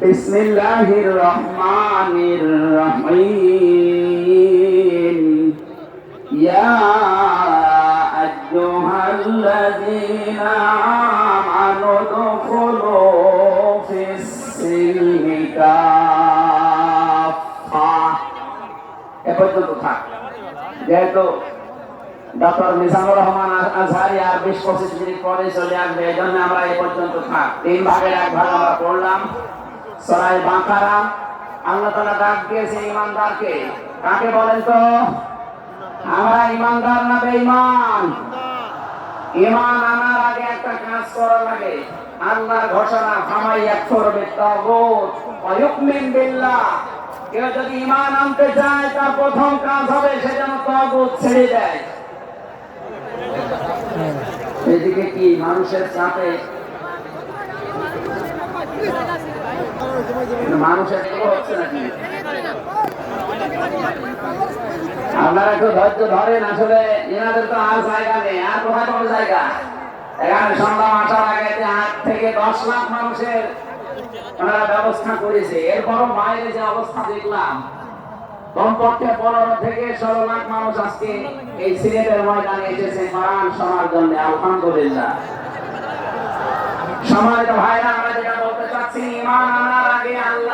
بسم الله الرحمن الرحيم يا أيها الذين آمنوا ادخلوا في السلم كافة এ পর্যন্ত থাক। যেহেতু ডক্টর মিজানুর রহমান আজহারি আর 20-25 মিনিট পরে চলে আসবে, এই জন্য আমরা এই পর্যন্ত থাক। 3 ভাগের 1 ভাগ আমরা পড়লাম। সূরা বাকারা আল্লাহ তাআলা ডাক দিয়েছে ঈমানদারকে। কাকে বলেন তো? আমরা ঈমানদার না বেঈমান? ঈমান আনার আগে একটা কাজ করা লাগে। আল্লাহর ঘোষণা ফামাই ইয়াকফুর বিত-তাগুত ওয়া ইউমিন বিল্লাহ। কেউ যদি ঈমান আনতে চায় তার প্রথম কাজ হবে সে যেন তাগুত ছেড়ে দেয়। এদিকে কি মানুষের চাপে মানুষের হচ্ছে নাকি? আপনারা একটু ধৈর্য ধরেন। আসলে এনাদের তো আর জায়গা নেই। আর কোথায় কোনো জায়গা? এখানে সন্ধ্যা আসার আগে 8 থেকে 10 লাখ মানুষের ওনারা ব্যবস্থা করেছে। এরপরও বাইরে যে অবস্থা দেখলাম, কমপক্ষে 15 থেকে 16 লাখ মানুষ আজকে এই সিলেটের ময়দানে এসেছে কোরআন শোনার জন্য। আলহামদুলিল্লাহ। সম্মানিত ভাইরা, আমরা যেটা বলতে চাচ্ছি, ঈমান আনার আগে আল্লাহ